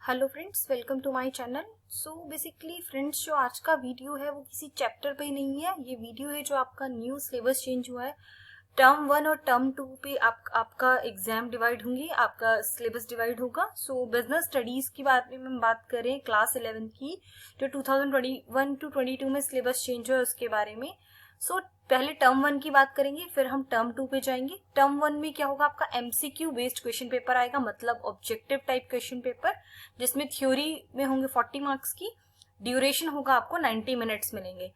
Hello friends, welcome to my channel. So basically friends, जो आज का वीडियो है वो किसी चैप्टर पे नहीं है। ये वीडियो है जो आपका न्यू सिलेबस चेंज हुआ है। टर्म 1 और टर्म 2 पे आपका एग्जाम डिवाइड होंगे, आपका सिलेबस डिवाइड होगा। सो बिजनेस स्टडीज की बारे में हम बात करें, क्लास 11 की, जो 2021 टू 22 में सिलेबस चेंज हुआ है उसके बारे में। सो पहले टर्म 1 की बात करेंगे, फिर हम टर्म 2 पे जाएंगे। टर्म 1 में क्या होगा, आपका एमसीक्यू बेस्ड क्वेश्चन पेपर आएगा, मतलब ऑब्जेक्टिव टाइप क्वेश्चन पेपर, जिसमें थ्योरी में होंगे 40 मार्क्स की। ड्यूरेशन होगा आपको 90 मिनट्स मिलेंगे।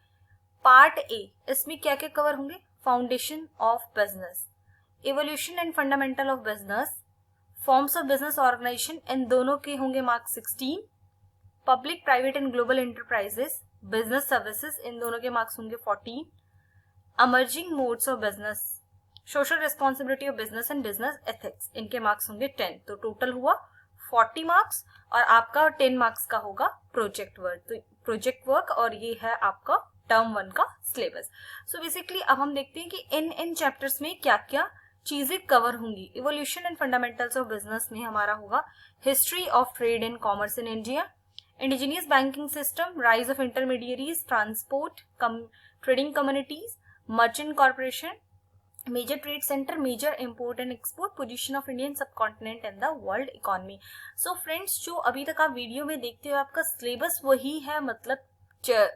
पार्ट ए, इसमें क्या क्या कवर होंगे? Foundation of business, evolution and fundamental of business, forms of business organisation, इन दोनों के होंगे marks 16। Public, private and global enterprises, business services, इन दोनों के मार्क्स होंगे 14। Emerging modes of business, social responsibility of business and business ethics, इनके marks होंगे 10। तो टोटल हुआ 40 मार्क्स, और आपका 10 मार्क्स का होगा प्रोजेक्ट वर्क। तो प्रोजेक्ट वर्क, और ये है आपका टर्म 1 का सिलेबस। सो बेसिकली अब हम देखते हैं कि इन चैप्टर्स में क्या क्या चीजें कवर होंगी। Evolution and fundamentals of business में हमारा होगा history of trade and commerce in India, indigenous banking system, rise of intermediaries, transport, trading communities, merchant corporation, major trade centre, major import and export, position of Indian subcontinent in the world economy. So friends, जो अभी तक आप video में देखते हो, आपका syllabus वही है, मतलब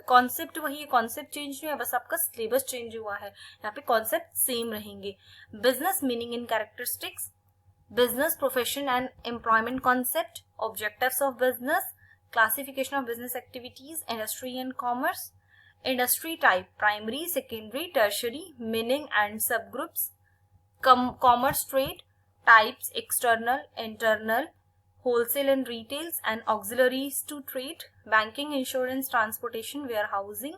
कॉन्सेप्ट वही है, कॉन्सेप्ट चेंज नहीं है, बस आपका सिलेबस चेंज हुआ है। यहाँ पे कॉन्सेप्ट सेम रहेंगे। Business meaning and characteristics, business profession and employment concept, objectives of business, classification of business activities, industry and commerce, industry type, primary, secondary, tertiary, meaning and subgroups, commerce trade types, external, internal, wholesale and retails, and auxiliaries to trade, banking, insurance, transportation, warehousing,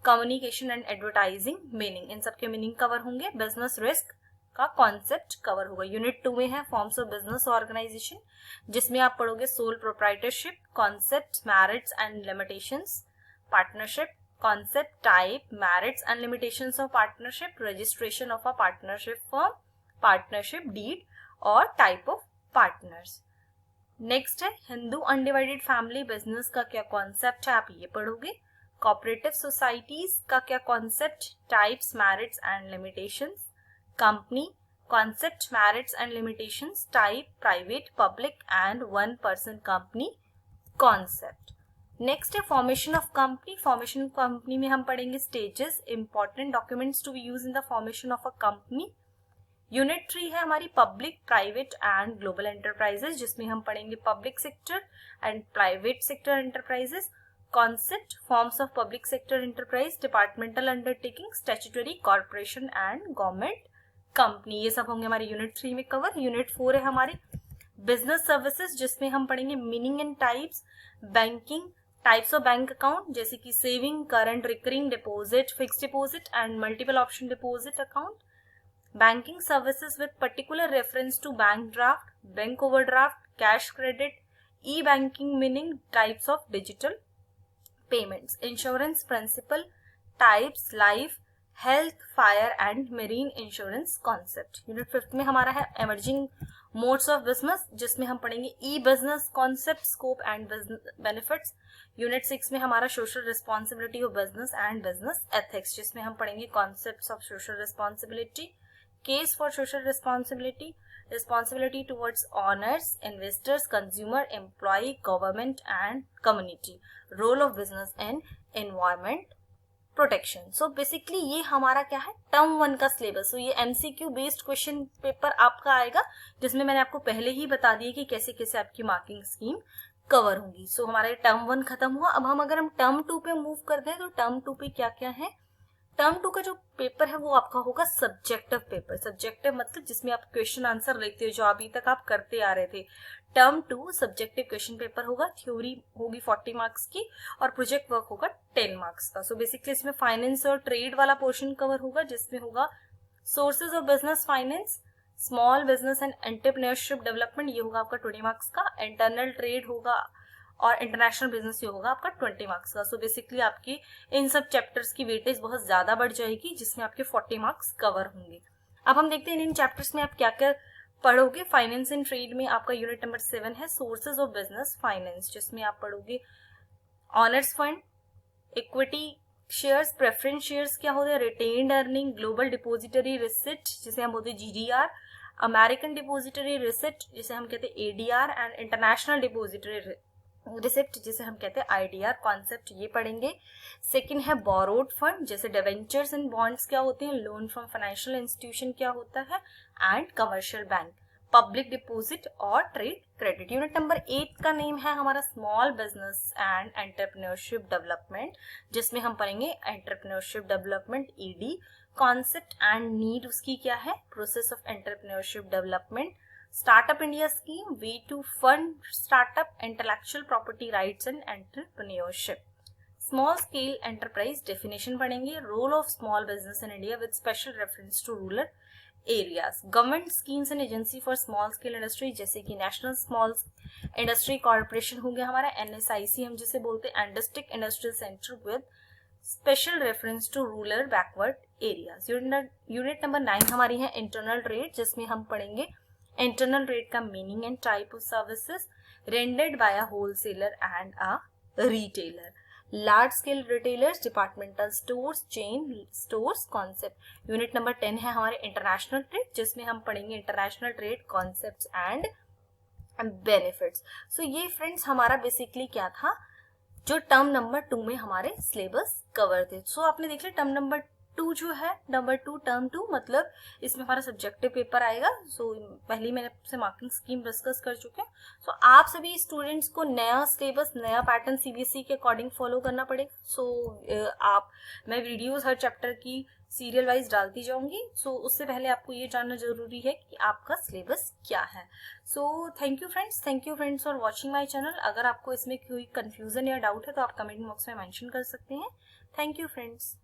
communication and advertising, meaning, इन सब के meaning cover होंगे। business risk का concept cover होगा। Unit 2 में है forms of business organization, जिसमें आप पढ़ोगे sole proprietorship, concepts, merits and limitations, partnership, concept, type, merits and limitations of partnership, registration of a partnership firm, partnership deed और type of partners। Next है Hindu undivided family business का क्या concept है, आप ये पढ़ोगे। कोऑपरेटिव सोसाइटीज का क्या concept, types, merits and limitations, company, concept, merits and limitations, type, private, public and one person company concept. Next है formation of company. Formation of company में हम पढ़ेंगे stages, important documents to be use in the formation of a company. Unit 3 है हमारी public, private and global enterprises, जिसमें हम पढ़ेंगे public sector and private sector enterprises, concept, forms of public sector enterprise, departmental undertaking, statutory, corporation and government company, ये सब होंगे हमारे unit 3 में कवर। यूनिट 4 है हमारी बिजनेस सर्विसेज, जिसमें हम पढ़ेंगे meaning and types, banking, types of bank account, जैसे कि saving, current, recurring, deposit, fixed deposit and multiple option deposit account, banking services with particular reference to bank draft, bank overdraft, cash credit, E banking, meaning, types of digital payments, insurance principle, types, life, health, fire and marine insurance concept. Unit 5 में हमारा है emerging modes of business, जिसमें हम पढ़ेंगे e business concept, scope and benefits. Unit 6 में हमारा social responsibility of business and business ethics, जिसमें हम पढ़ेंगे concepts of social responsibility, case for social responsibility, responsibility towards owners, investors, consumer, employ, government and community, role of business in environment protection. So basically ये हमारा क्या है, term 1 का syllabus. तो ये एमसीक्यू बेस्ड क्वेश्चन पेपर आपका आएगा, जिसमें मैंने आपको पहले ही बता दिया कि कैसे कैसे आपकी मार्किंग स्कीम कवर होंगी। सो हमारा टर्म 1 खत्म हुआ। अब अगर हम टर्म 2 पे मूव करते हैं, तो टर्म 2 पे क्या क्या है। टर्म 2 का जो पेपर है वो आपका होगा सब्जेक्टिव पेपर। सब्जेक्टिव मतलब जिसमें आप क्वेश्चन आंसर लिखते हो, जो अभी तक आप करते आ रहे थे। टर्म 2 सब्जेक्टिव क्वेश्चन पेपर होगा, थ्योरी होगी 40 मार्क्स की और प्रोजेक्ट वर्क होगा 10 मार्क्स का। सो बेसिकली इसमें फाइनेंस और ट्रेड वाला पोर्शन कवर होगा, जिसमें होगा sources of business finance, small business and entrepreneurship development, ये होगा आपका 20 मार्क्स का। इंटरनल ट्रेड होगा और इंटरनेशनल बिजनेस ये होगा आपका 20 मार्क्स का। सो बेसिकली आपकी इन सब चैप्टर्स की वेटेज बहुत ज्यादा बढ़ जाएगी, जिसमें आपके 40 मार्क्स कवर होंगे। अब हम देखते हैं इन चैप्टर्स में आप क्या क्या पढ़ोगे फाइनेंस एंड ट्रेड में आपका यूनिट नंबर 7 है सोर्सेज ऑफ बिजनेस फाइनेंस, जिसमें आप पढ़ोगे honours fund, equity shares, preference shares क्या होते हैं, retained earning, global depository receipt जिसे हम बोलते हैं GDR, अमेरिकन डिपोजिटरी रिसिप्ट जिसे हम कहते हैं ADR and international depository receipt जिसे हम कहते हैं IDR कॉन्सेप्ट, ये पढ़ेंगे। सेकंड है बोरोड फंड, जैसे डिवेंचर्स एंड बॉन्ड्स क्या होते हैं, लोन फ्रॉम फाइनेंशियल इंस्टीट्यूशन क्या होता है, and commercial bank, public deposit और ट्रेड क्रेडिट। यूनिट नंबर 8 का नेम है हमारा small business and entrepreneurship development, जिसमें हम पढ़ेंगे entrepreneurship development ED, concept and need उसकी क्या है, process of entrepreneurship development, startup India scheme, way to fund startup, intellectual property rights and entrepreneurship. Small scale enterprise definition पढ़ेंगे, role of small business in India with special reference to rural areas, government schemes and agency for small scale industry जैसे कि national small industry corporation हो गया हमारा, NSIC हम जिसे बोलते हैं, and district industrial centre with special reference to rural backward areas. Unit number 9 हमारी है इंटरनल ट्रेड, जिसमें हम पढ़ेंगे इंटरनल ट्रेड का meaning and type of services rendered by a wholesaler and a retailer, large scale retailers, departmental stores, chain stores concept. Unit number 10 है हमारे international trade, जिसमें हम पढ़ेंगे international trade concepts and benefits. So ये friends हमारा basically क्या था जो टर्म नंबर 2 में हमारे सिलेबस कवर थे। सो आपने देख लिया टर्म नंबर 2 जो है, नंबर 2 टर्म 2 मतलब इसमें हमारा सब्जेक्टिव पेपर आएगा। सो पहले मैंने आपसे मार्किंग स्कीम डिस्कस कर चुके हैं। सो आप सभी स्टूडेंट्स को नया सिलेबस, नया पैटर्न CBSE के अकॉर्डिंग फॉलो करना पड़ेगा। सो मैं वीडियोस हर चैप्टर की सीरियल वाइज डालती जाऊंगी। सो उससे पहले आपको ये जानना जरूरी है कि आपका सिलेबस क्या है। So thank you friends for watching my channel. अगर आपको इसमें कोई कंफ्यूजन या डाउट है तो आप कमेंट बॉक्स में मेंशन कर सकते हैं। Thank you friends.